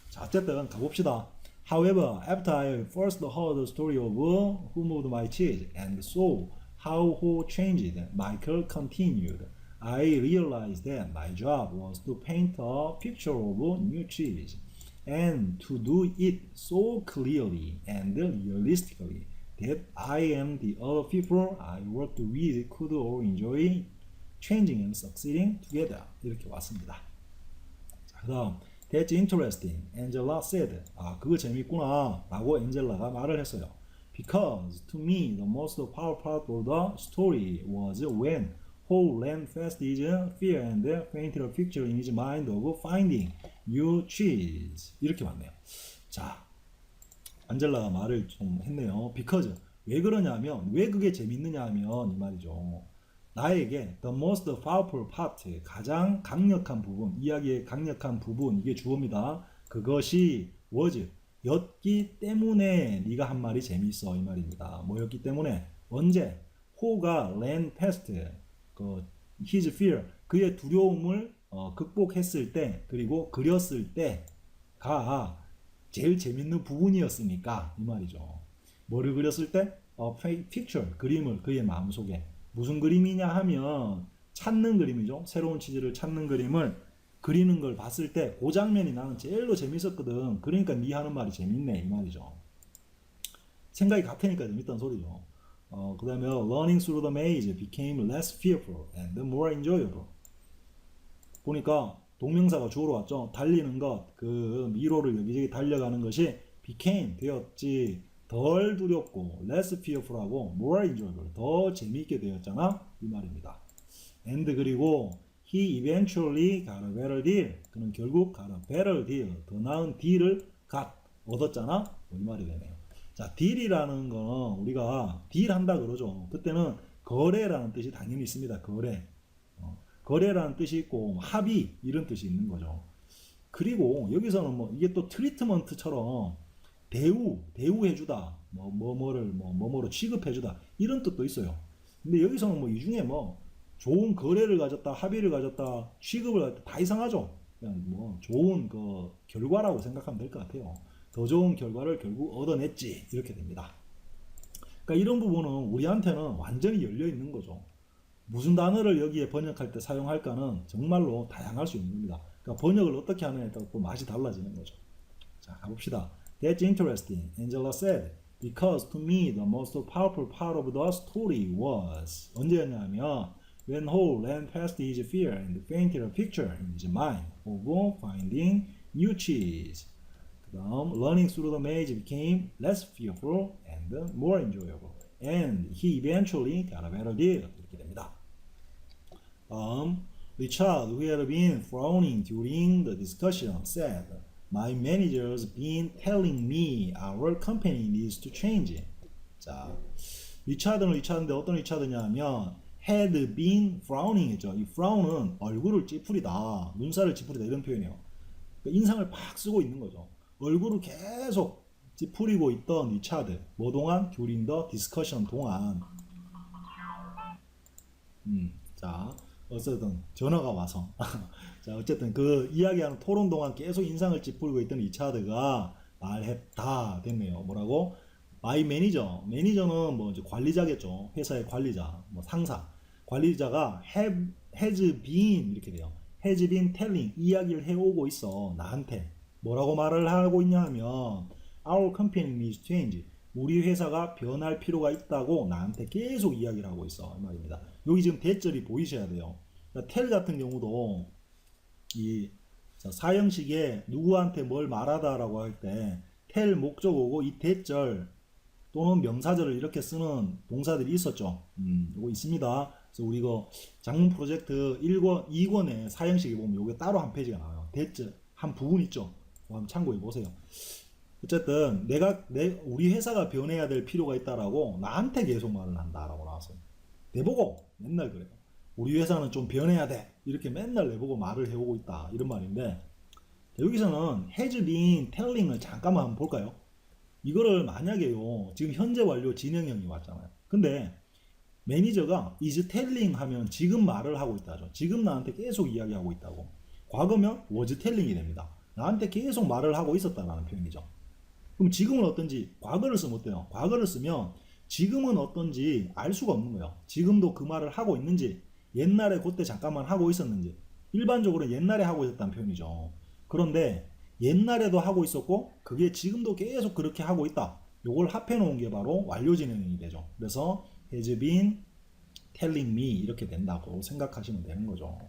자, 어쨌든 가봅시다. However, after I first heard the story of who moved my cheese and saw how who changed, Michael continued. I realized that my job was to paint a picture of new cheese and to do it so clearly and realistically that I and the other people I worked with could all enjoy changing and succeeding together. 이렇게 왔습니다. 자, 그 다음 That's interesting. Angela said. 아, 그거 재밌구나 라고 엔젤라가 말을 했어요. Because to me the most powerful part of the story was when Hall ran past his fear and painted a picture in his mind of finding new cheese. 이렇게 왔네요. 자, 안젤라가 말을 좀 했네요. Because 왜 그러냐면 왜 그게 재밌느냐 하면 이 말이죠. 나에게 the most powerful part 가장 강력한 부분 이야기의 강력한 부분 이게 주어입니다. 그것이 was 였기 때문에 네가 한 말이 재밌어 이 말입니다. 뭐였기 때문에 언제 호가 ran past 그 his fear 그의 두려움을 극복했을 때 그리고 그렸을 때가 제일 재밌는 부분이었으니까 이 말이죠. 뭐를 그렸을 때? picture, 그림을 그의 마음속에 무슨 그림이냐 하면 찾는 그림이죠. 새로운 치즈를 찾는 그림을 그리는 걸 봤을 때 그 장면이 나는 제일로 재밌었거든. 그러니까 네 하는 말이 재밌네 이 말이죠. 생각이 같으니까 재밌다는 소리죠. 그 다음에 learning through the maze became less fearful and more enjoyable. 보니까 동명사가 주어로 왔죠. 달리는 것, 그 미로를 여기저기 달려가는 것이 became 되었지. 덜 두렵고 less fearful하고 more enjoyable 더 재미있게 되었잖아 이 말입니다. and 그리고 he eventually got a better deal. 그는 결국 got a better deal 더 나은 딜을 얻었잖아 이 말이 되네요. 자, 딜이라는 거는 우리가 딜한다 그러죠. 그때는 거래라는 뜻이 당연히 있습니다. 거래라는 뜻이 있고 합의 이런 뜻이 있는 거죠. 그리고 여기서는 뭐 이게 또 트리트먼트처럼 대우해주다, 뭐뭐로 취급해주다 이런 뜻도 있어요. 근데 여기서는 뭐 이 중에 뭐 좋은 거래를 가졌다, 합의를 가졌다, 취급을 가졌다 다 이상하죠. 그냥 뭐 좋은 그 결과라고 생각하면 될 것 같아요. 더 좋은 결과를 결국 얻어냈지 이렇게 됩니다. 그러니까 이런 부분은 우리한테는 완전히 열려 있는 거죠. 무슨 단어를 여기에 번역할 때 사용할까는 정말로 다양할 수 있는 겁니다. 그러니까 번역을 어떻게 하느냐에 따라 또 맛이 달라지는 거죠. 자, 가봅시다. That's interesting, Angela said. Because to me the most powerful part of the story was 언제였냐면 when Hall ran past his fear and painted a picture in his mind of finding new cheese. 그 다음 learning through the maze became less fearful and more enjoyable. And he eventually got a better deal. 이렇게 됩니다. Richard, who had been frowning during the discussion, said, My manager's been telling me our company needs to change. 자, 리차드인데 어떤 리차드냐 하면 had been frowning 했죠. 이 frown은 얼굴을 찌푸리다, 눈살을 찌푸리다 이런 표현이에요. 그러니까 인상을 팍 쓰고 있는 거죠. 얼굴을 계속 찌푸리고 있던 리차드. 뭐 동안? during the discussion 동안. 자, 어쨌든 전화가 와서 자, 어쨌든 그 이야기하는 토론 동안 계속 인상을 찌푸리고 있던 리차드가 말했다 됐네요. 뭐라고? My manager. 매니저는 뭐 이제 관리자겠죠. 회사의 관리자, 뭐 상사. 관리자가 has been 이렇게 돼요. has been telling 이야기를 해오고 있어. 나한테. 뭐라고 말을 하고 있냐 하면 our company needs change. 우리 회사가 변할 필요가 있다고 나한테 계속 이야기를 하고 있어. 이 말입니다. 여기 지금 대절이 보이셔야 돼요. 그러니까 tell 같은 경우도 이 사형식에 누구한테 뭘 말하다라고 할 때 tell 목적어고 이 대절 또는 명사절을 이렇게 쓰는 동사들이 있었죠. 이거 있습니다. 그래서 우리 이거 작문 프로젝트 1권, 2권에 사형식에 보면 이게 따로 한 페이지가 나와요. 대절 한 부분 있죠. 한번 참고해 보세요. 어쨌든 우리 회사가 변해야 될 필요가 있다라고 나한테 계속 말을 한다라고 나왔어요. 내보고 맨날 그래요. 우리 회사는 좀 변해야 돼. 이렇게 맨날 내보고 말을 해오고 있다. 이런 말인데 여기서는 has been telling을 잠깐만 한번 볼까요? 이거를 만약에요. 지금 현재 완료 진행형이 왔잖아요. 근데 매니저가 is telling 하면 지금 말을 하고 있다죠. 지금 나한테 계속 이야기하고 있다고. 과거면 was telling이 됩니다. 나한테 계속 말을 하고 있었다라는 표현이죠. 그럼 지금은 어떤지 과거를 쓰면 어때요? 과거를 쓰면 지금은 어떤지 알 수가 없는 거예요. 지금도 그 말을 하고 있는지 옛날에 그때 잠깐만 하고 있었는지 일반적으로 옛날에 하고 있었다는 표현이죠. 그런데 옛날에도 하고 있었고 그게 지금도 계속 그렇게 하고 있다. 요걸 합해 놓은 게 바로 완료 진행이 되죠. 그래서 has been telling me 이렇게 된다고 생각하시면 되는 거죠.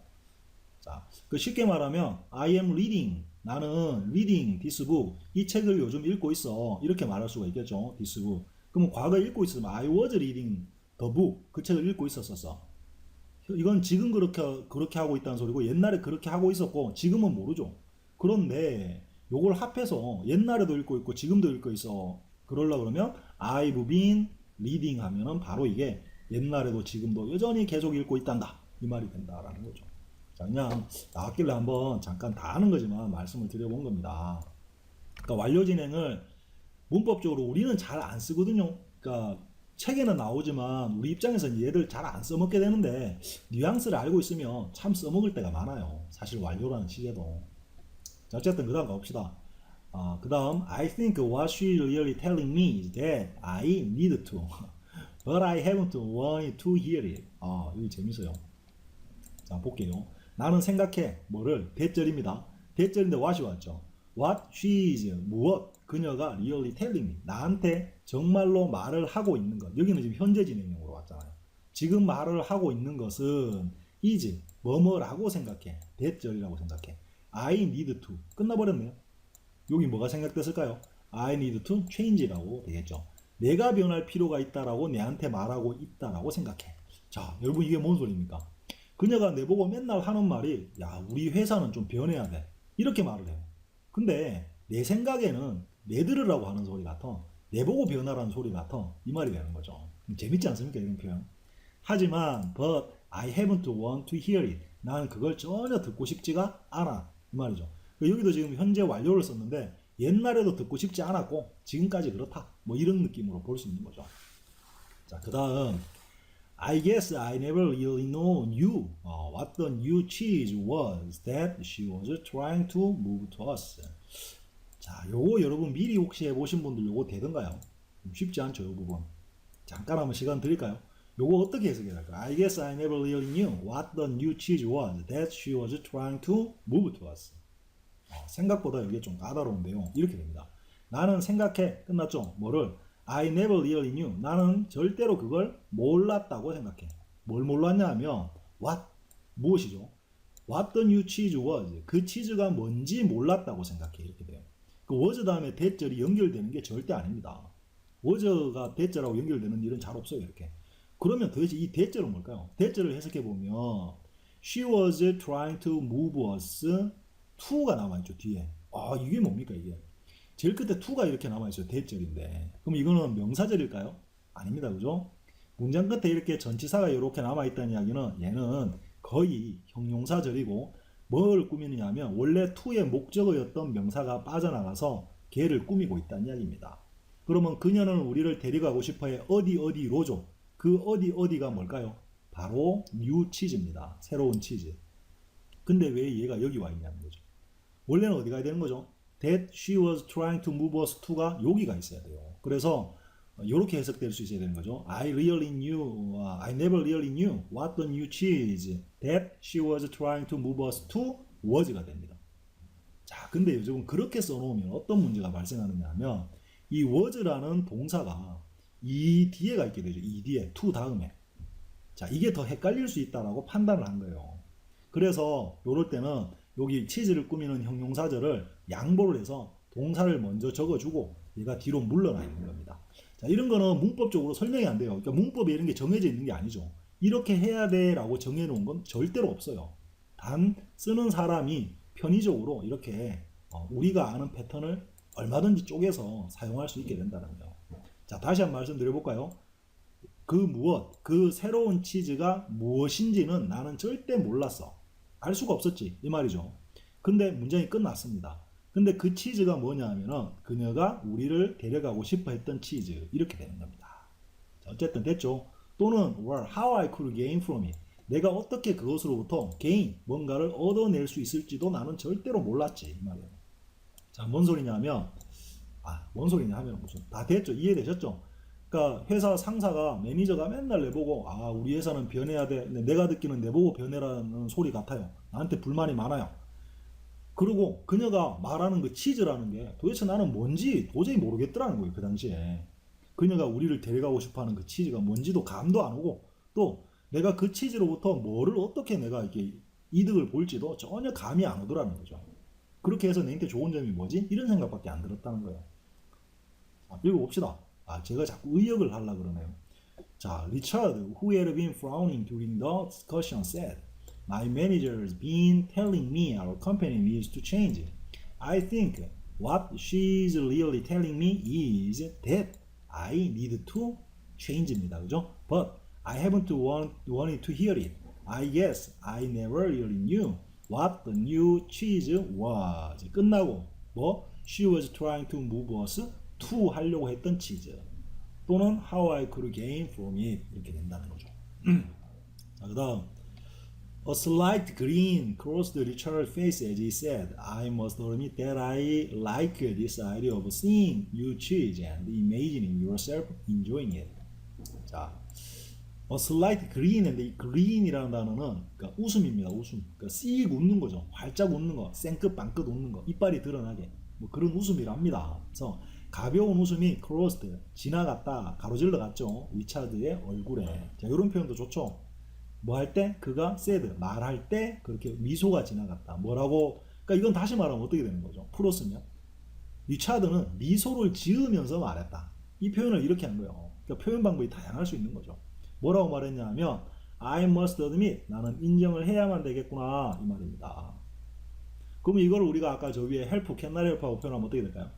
자, 그 쉽게 말하면 I am reading 나는 reading this book 이 책을 요즘 읽고 있어 이렇게 말할 수가 있겠죠. this book 그러면 과거에 읽고 있으면 I was reading the book 그 책을 읽고 있었어. 이건 지금 그렇게 하고 있다는 소리고 옛날에 그렇게 하고 있었고 지금은 모르죠. 그런데 요걸 합해서 옛날에도 읽고 있고 지금도 읽고 있어 그러려고 그러면 I've been reading 하면은 바로 이게 옛날에도 지금도 여전히 계속 읽고 있단다 이 말이 된다라는 거죠. 자, 그냥 나왔길래 한번 잠깐 다 하는 거지만 말씀을 드려본 겁니다. 그러니까 완료 진행을 문법적으로 우리는 잘 안 쓰거든요. 그러니까 책에는 나오지만 우리 입장에서는 얘들 잘 안 써먹게 되는데 뉘앙스를 알고 있으면 참 써먹을 때가 많아요. 사실 완료라는 시계도. 자, 어쨌든 그 다음 가봅시다. 그 다음 I think what she really telling me is that I need to but I haven't wanted to hear it. 이거 재밌어요. 자, 볼게요. 나는 생각해 뭐를 대절입니다. 대절인데 what이 왔죠. What she is 무엇 그녀가 really telling me 나한테 정말로 말을 하고 있는 것. 여기는 지금 현재 진행형으로 왔잖아요. 지금 말을 하고 있는 것은 is 뭐뭐라고 생각해. 대절이라고 생각해. I need to 끝나버렸네요. 여기 뭐가 생각됐을까요? I need to change라고 되겠죠. 내가 변할 필요가 있다라고 내한테 말하고 있다라고 생각해. 자, 여러분 이게 뭔 소리입니까? 그녀가 내보고 맨날 하는 말이 야, 우리 회사는 좀 변해야 돼. 이렇게 말을 해요. 근데 내 생각에는 내 들으라고 하는 소리 같아. 내보고 변하라는 소리 같아. 이 말이 되는 거죠. 재밌지 않습니까? 이런 표현. 하지만 but I haven't want to hear it. 나는 그걸 전혀 듣고 싶지가 않아. 이 말이죠. 여기도 지금 현재 완료를 썼는데 옛날에도 듣고 싶지 않았고 지금까지 그렇다. 뭐 이런 느낌으로 볼 수 있는 거죠. 자, 그 다음 I guess I never really knew what the new cheese was that she was trying to move to us. 자, 요거 여러분 미리 혹시 해보신 분들 요거 되던가요? 쉽지 않죠, 요 부분. 잠깐 한번 시간 드릴까요? 요거 어떻게 해석해야 할까요? I guess I never really knew what the new cheese was that she was trying to move to us. 생각보다 이게 좀 까다로운데요. 이렇게 됩니다. 나는 생각해. 끝났죠? 뭐를? I never really knew. 나는 절대로 그걸 몰랐다고 생각해. 뭘 몰랐냐 하면 what? 무엇이죠? What the new cheese was. 그 치즈가 뭔지 몰랐다고 생각해. 이렇게 돼요. 그 was 다음에 대절이 연결되는 게 절대 아닙니다. was가 대절하고 연결되는 일은 잘 없어요. 이렇게. 그러면 도대체 이 대절은 뭘까요? 대절을 해석해 보면 she was trying to move us to가 남아있죠. 뒤에. 이게 뭡니까 이게? 제일 끝에 to가 이렇게 남아있어요. 대절인데. 그럼 이거는 명사절일까요? 아닙니다. 그죠? 문장 끝에 이렇게 전치사가 이렇게 남아있다는 이야기는 얘는 거의 형용사절이고 뭘 꾸미느냐 하면 원래 to의 목적어였던 명사가 빠져나가서 걔를 꾸미고 있다는 이야기입니다. 그러면 그녀는 우리를 데려가고 싶어해 어디 어디로죠. 그 어디 어디가 뭘까요? 바로 new 치즈입니다. 새로운 치즈. 근데 왜 얘가 여기 와 있냐는 거죠. 원래는 어디 가야 되는 거죠? That she was trying to move us to가 여기가 있어야 돼요. 그래서 이렇게 해석될 수 있어야 되는 거죠. I never really knew what the new cheese that she was trying to move us to was가 됩니다. 자, 근데 요즘은 그렇게 써놓으면 어떤 문제가 발생하느냐 하면 이 was라는 동사가 이 뒤에가 있게 되죠. 이 뒤에 to 다음에. 자, 이게 더 헷갈릴 수 있다라고 판단을 한 거예요. 그래서 이럴 때는 여기 치즈를 꾸미는 형용사절을 양보를 해서 동사를 먼저 적어주고 얘가 뒤로 물러나 있는 겁니다. 자, 이런 거는 문법적으로 설명이 안 돼요. 그러니까 문법에 이런 게 정해져 있는 게 아니죠. 이렇게 해야 돼 라고 정해놓은 건 절대로 없어요. 단 쓰는 사람이 편의적으로 이렇게 우리가 아는 패턴을 얼마든지 쪼개서 사용할 수 있게 된다는 거예요. 자, 다시 한번 말씀드려볼까요? 그 새로운 치즈가 무엇인지는 나는 절대 몰랐어. 알 수가 없었지 이 말이죠. 근데 문장이 끝났습니다. 근데 그 치즈가 뭐냐 하면은 그녀가 우리를 데려가고 싶어 했던 치즈 이렇게 되는 겁니다. 자, 어쨌든 됐죠. 또는 or how I could gain from it. 내가 어떻게 그것으로부터 gain 뭔가를 얻어낼 수 있을지도 나는 절대로 몰랐지 이 말이에요. 자, 뭔 소리냐면 뭔 소리냐 하면 무슨 다 됐죠. 이해되셨죠? 그러니까 회사 상사가 매니저가 맨날 내보고 우리 회사는 변해야 돼. 내가 듣기는 내보고 변해라는 소리 같아요. 나한테 불만이 많아요. 그리고 그녀가 말하는 그 치즈라는 게 도대체 나는 뭔지 도저히 모르겠더라는 거예요. 그 당시에. 그녀가 우리를 데려가고 싶어하는 그 치즈가 뭔지도 감도 안 오고 또 내가 그 치즈로부터 뭐를 어떻게 내가 이렇게 이득을 볼지도 전혀 감이 안 오더라는 거죠. 그렇게 해서 내한테 좋은 점이 뭐지? 이런 생각밖에 안 들었다는 거예요. 읽어봅시다. 제가 자꾸 의역을 하려고 그러네요. 자, Richard, who had been frowning during the discussion, said, My manager has been telling me our company needs to change. I think what she's really telling me is that I need to change입니다. 그죠? But I haven't wanted to hear it. I guess I never really knew what the new cheese was. 끝나고 She was trying to move us to 하려고 했던 치즈 또는 how I could gain from it 이렇게 된다는 거죠. 자, 그 다음 A slight grin crossed Richard's face as he said, I must admit that I like this idea of seeing you cheese and imagining yourself enjoying it. 자, A slight grin인데 이 grin이라는 단어는 그러니까 웃음입니다. 웃음. 그러니까 씩 웃는 거죠. 활짝 웃는 거, 쌩끗 빵긋 웃는 거, 이빨이 드러나게 그런 웃음이랍니다. 그래서 가벼운 웃음이 crossed 지나갔다 가로질러 갔죠. 리차드의 얼굴에. 자, 이런 표현도 좋죠. 뭐 할 때? 그가 said 말할 때 그렇게 미소가 지나갔다. 뭐라고? 그러니까 이건 다시 말하면 어떻게 되는 거죠? 풀었으면 리차드는 미소를 지으면서 말했다. 이 표현을 이렇게 한 거예요. 그러니까 표현 방법이 다양할 수 있는 거죠. 뭐라고 말했냐 하면 I must admit 나는 인정을 해야만 되겠구나 이 말입니다. 그럼 이걸 우리가 아까 저 위에 help, can not help하고 표현하면 어떻게 될까요?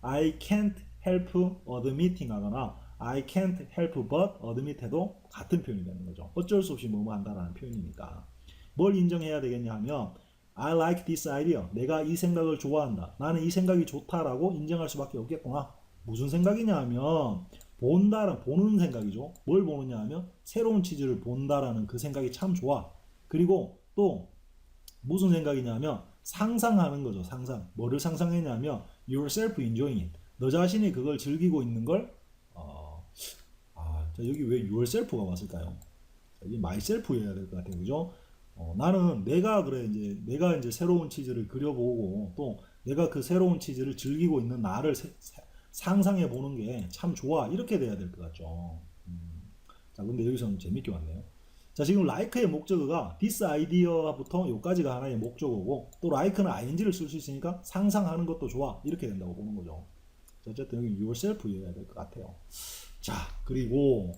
I can't help admitting 하거나 I can't help but admit 해도 같은 표현이 되는 거죠. 어쩔 수 없이 뭐뭐 한다라는 표현이니까. 뭘 인정해야 되겠냐 하면 I like this idea. 내가 이 생각을 좋아한다. 나는 이 생각이 좋다라고 인정할 수밖에 없겠구나. 무슨 생각이냐 하면 보는 생각이죠. 뭘 보느냐 하면 새로운 치즈를 본다라는 그 생각이 참 좋아. 그리고 또 무슨 생각이냐 하면 상상하는 거죠. 상상. 뭐를 상상했냐면 yourself enjoying it. 너 자신이 그걸 즐기고 있는 걸 자, 여기 왜 yourself가 왔을까요? 여기 myself여야 될 것 같아요. 그죠? 나는 내가 이제 새로운 치즈를 그려보고 또 내가 그 새로운 치즈를 즐기고 있는 나를 상상해 보는 게 참 좋아. 이렇게 돼야 될 것 같죠. 자, 근데 여기서는 재밌게 왔네요. 자, 지금 like의 목적어가 this idea부터 여기까지가 하나의 목적어고 또 like는 ing를 쓸 수 있으니까 상상하는 것도 좋아. 이렇게 된다고 보는 거죠. 자, 어쨌든 여기 yourself여야 될 것 같아요. 자, 그리고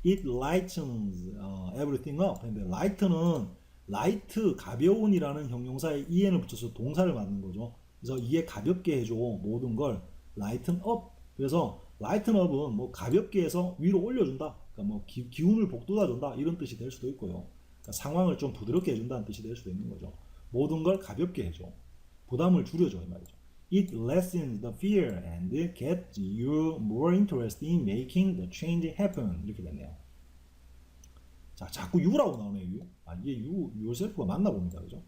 it lightens everything up. 근데 light는 light, 가벼운이라는 형용사에 en을 붙여서 동사를 만든 거죠. 그래서 이에 가볍게 해줘 모든 걸 lighten up. 그래서 lighten up은 뭐 가볍게 해서 위로 올려준다. 그러니까 뭐 기운을 북돋아준다 이런 뜻이 될 수도 있고요. 그러니까 상황을 좀 부드럽게 해준다는 뜻이 될 수도 있는 거죠. 모든 걸 가볍게 해줘. 부담을 줄여줘 이 말이죠. It lessens the fear and gets you more interested in making the change happen. 이렇게 됐네요. 자, 자꾸 you라고 나오네요. you. 아, 이게 yourself가 맞나 봅니다. 그죠?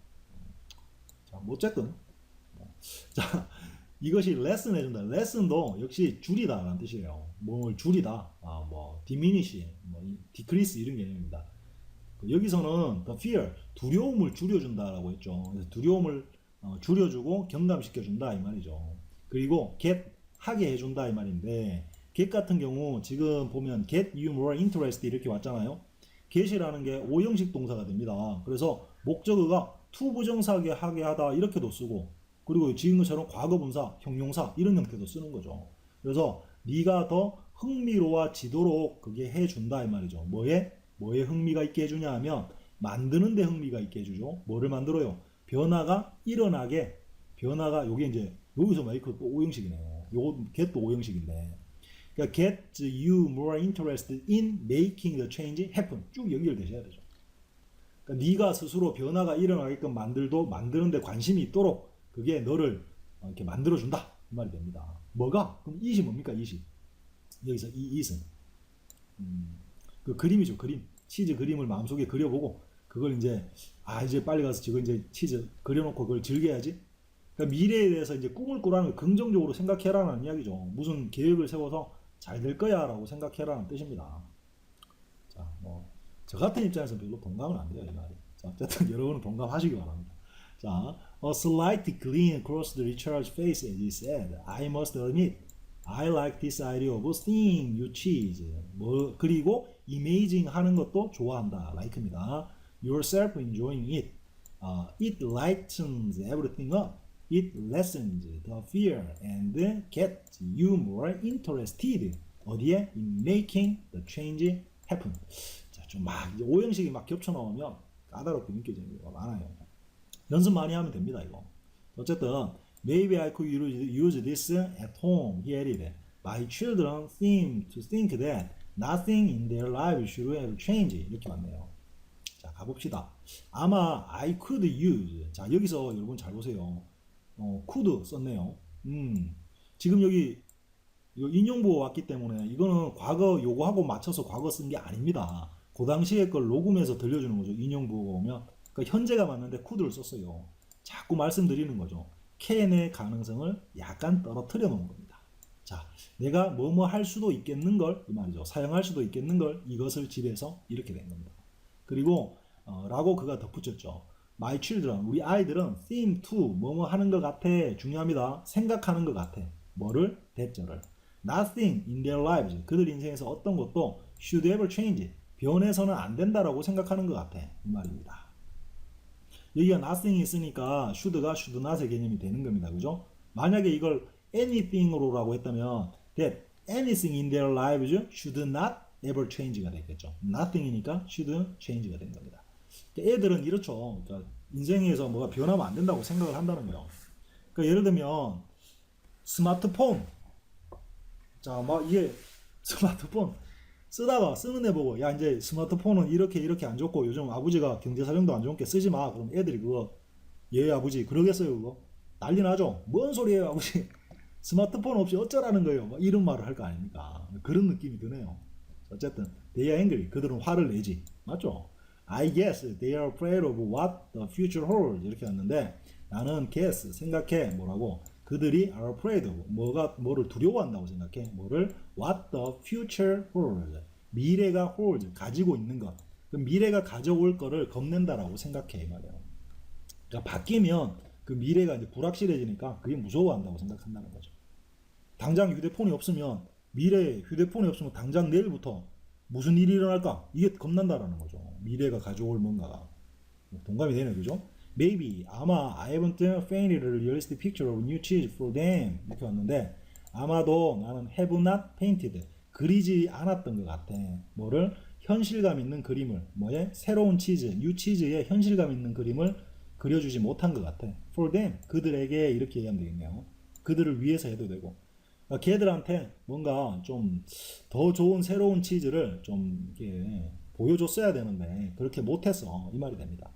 자, 뭐 어쨌든. 자, 이것이 레슨 해준다. 레슨도 역시 줄이다 라는 뜻이에요. 뭘 줄이다. 아, 뭐 diminish, 뭐 decrease 이런 개념입니다. 여기서는 the fear, 두려움을 줄여준다라고 했죠. 그래서 두려움을 줄여주고 경감시켜준다 이 말이죠. 그리고 get, 하게 해준다 이 말인데 get 같은 경우 지금 보면 get you more interested 이렇게 왔잖아요. get이라는 게 오형식 동사가 됩니다. 그래서 목적어가 to 부정사하게 하게 하다 이렇게도 쓰고 그리고 지금처럼 과거분사, 형용사 이런 형태도 쓰는 거죠. 그래서 네가 더 흥미로워지도록 그게 해준다 이 말이죠. 뭐에 흥미가 있게 해주냐 하면 만드는 데 흥미가 있게 해주죠. 뭐를 만들어요? 변화가 일어나게 변화가 요게 이제 여기서 마이크 또 오형식이네요. 요 get도 오형식인데 그러니까 get you more interested in making the change happen 쭉 연결되셔야 되죠. 그러니까 네가 스스로 변화가 일어나게끔 만드는 데 관심이 있도록 그게 너를 이렇게 만들어준다 이 말이 됩니다. 뭐가? 그럼 it이 뭡니까? it이 여기서 이 it은 그 그림이죠. 그림 치즈 그림을 마음속에 그려보고 그걸 이제 이제 빨리 가서 지금 이제 치즈 그려놓고 그걸 즐겨야지. 그러니까 미래에 대해서 이제 꿈을 꾸라는 걸 긍정적으로 생각해라는 이야기죠. 무슨 계획을 세워서 잘 될 거야라고 생각해라는 뜻입니다. 자, 뭐 저 같은 입장에서 별로 동감은 안 돼요 이 말이. 자, 어쨌든 여러분은 동감하시기 바랍니다. 자, a slight gleam across the Richard's face as he said, I must admit, I like this idea of seeing you cheese. 뭐 그리고 imaging 하는 것도 좋아한다. like입니다. Yourself enjoying it. It lightens everything up. It lessens the fear and gets you more interested. 어디에? In making the change happen. 자, 좀 막 오형식이 막 겹쳐 나오면 까다롭게 느껴지는 경우가 많아요. 연습 많이 하면 됩니다, 이거. 어쨌든, maybe I could use this at home. He added. My children seem to think that nothing in their lives should have changed. 이렇게 왔네요. 자, 가봅시다. 아마 I could use. 자, 여기서 여러분 잘 보세요. could 썼네요. 지금 여기 인용부가 왔기 때문에 이거는 과거 요거하고 맞춰서 과거 쓴 게 아닙니다. 그 당시에 걸 녹음해서 들려주는 거죠. 인용부가 오면. 그러니까 현재가 맞는데 could를 썼어요. 자꾸 말씀드리는 거죠. can의 가능성을 약간 떨어뜨려 놓은 겁니다. 자, 내가 뭐뭐 할 수도 있겠는 걸, 이 말이죠. 사용할 수도 있겠는 걸 이것을 집에서 이렇게 된 겁니다. 그리고 라고 그가 덧붙였죠. My children, 우리 아이들은 seem to 뭐뭐 하는 것 같아. 중요합니다. 생각하는 것 같아. 뭐를? 대절을. Nothing in their lives, 그들 인생에서 어떤 것도 should ever change, 변해서는 안 된다라고 생각하는 것 같아. 이 말입니다. 여기가 nothing이 있으니까 should가 should not의 개념이 되는 겁니다. 그죠? 만약에 이걸 anything으로라고 했다면 that anything in their lives should not ever change가 되겠죠. nothing이니까 should change가 되는 겁니다. 그러니까 애들은 이렇죠. 그러니까 인생에서 뭐가 변하면 안 된다고 생각을 한다는 거예요. 그러니까 예를 들면 스마트폰, 자, 막 이게 스마트폰 쓰다가 쓰는 애 보고 야 이제 스마트폰은 이렇게 안 좋고 요즘 아버지가 경제사정도 안 좋으니까 쓰지 마. 그럼 애들이 그거 예 아버지 그러겠어요 그거? 난리 나죠. 뭔 소리예요 아버지? 스마트폰 없이 어쩌라는 거예요? 막 이런 말을 할 거 아닙니까? 그런 느낌이 드네요. 어쨌든 they are angry. 그들은 화를 내지. 맞죠? I guess they are afraid of what the future holds. 이렇게 왔는데 나는 guess 생각해 뭐라고? 그들이 are afraid of 뭐를 두려워한다고 생각해. 뭐를? What the future holds. 미래가 holds 가지고 있는 것. 그 미래가 가져올 거를 겁낸다라고 생각해 이 말이에요. 그러니까 바뀌면 그 미래가 이제 불확실해지니까 그게 무서워한다고 생각한다는 거죠. 당장 휴대폰이 없으면 미래에 휴대폰이 없으면 당장 내일부터 무슨 일이 일어날까? 이게 겁난다라는 거죠. 미래가 가져올 뭔가가. 동감이 되네, 그죠? Maybe, 아마 I haven't painted a realistic picture of new cheese for them. 이렇게 왔는데 아마도 나는 have not painted, 그리지 않았던 것 같아. 뭐를? 현실감 있는 그림을, 뭐에? 새로운 치즈, new 치즈의 현실감 있는 그림을 그려주지 못한 것 같아. For them, 그들에게 이렇게 얘기하면 되겠네요. 그들을 위해서 해도 되고. 걔들한테 뭔가 좀 더 좋은 새로운 치즈를 좀 이렇게 보여줬어야 되는데 그렇게 못했어 이 말이 됩니다.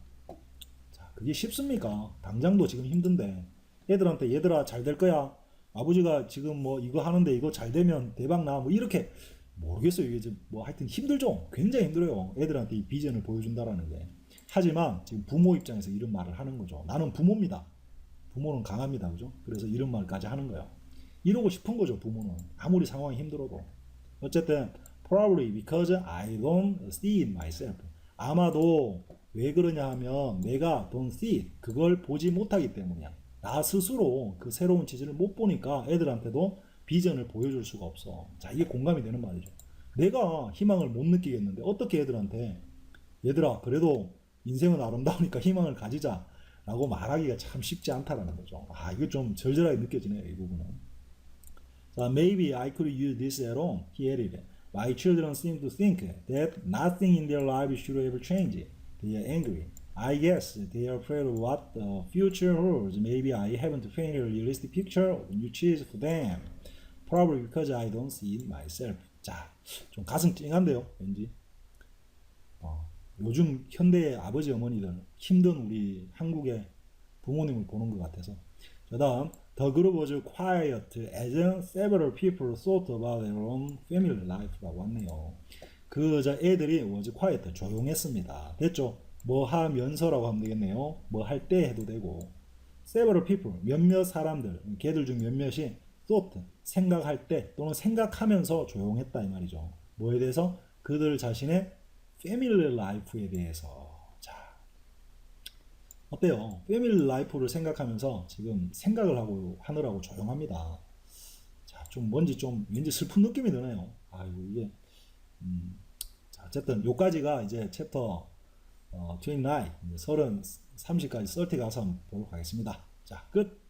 자, 그게 쉽습니까? 당장도 지금 힘든데 애들한테 얘들아 잘 될 거야. 아버지가 지금 뭐 이거 하는데 이거 잘 되면 대박 나. 뭐 이렇게 모르겠어요. 이게 뭐 하여튼 힘들죠. 굉장히 힘들어요. 애들한테 이 비전을 보여준다라는 게. 하지만 지금 부모 입장에서 이런 말을 하는 거죠. 나는 부모입니다. 부모는 강합니다. 그죠? 그래서 이런 말까지 하는 거예요. 이러고 싶은 거죠. 부모는. 아무리 상황이 힘들어도. 어쨌든 probably because I don't see it myself. 아마도 왜 그러냐 하면 내가 don't see it, 그걸 보지 못하기 때문이야. 나 스스로 그 새로운 치즈를 못 보니까 애들한테도 비전을 보여줄 수가 없어. 자, 이게 공감이 되는 말이죠. 내가 희망을 못 느끼겠는데 어떻게 애들한테 얘들아 그래도 인생은 아름다우니까 희망을 가지자 라고 말하기가 참 쉽지 않다라는 거죠. 아, 이거 좀 절절하게 느껴지네요, 이 부분은. 자, maybe I could use this at home. He added. My children seem to think that nothing in their lives should ever change. They are angry. I guess they are afraid of what the future holds. Maybe I haven't painted a realistic picture of new cheese for them. Probably because I don't see it myself. 자, 좀 가슴 찡한데요, 왠지. 요즘 현대의 아버지 어머니들 힘든 우리 한국의 부모님을 보는 것 같아서. 그 다음 The group was quiet as several people thought about their own family life라고 왔네요. 저 애들이 was quiet 조용했습니다. 됐죠? 뭐 하면서라고 하면 되겠네요. 뭐 할 때 해도 되고. several people 몇몇 사람들 걔들 중 몇몇이 thought 생각할 때 또는 생각하면서 조용했다 이 말이죠. 뭐에 대해서? 그들 자신의 패밀리 라이프에 대해서. 자, 어때요? 패밀리 라이프를 생각하면서 지금 생각을 하느라고 조용합니다. 자, 좀 뭔지 좀 왠지 슬픈 느낌이 드네요. 아이고, 이게, 자, 어쨌든 요까지가 이제 챕터 29, 30까지 30 가서 보도록 하겠습니다. 자, 끝!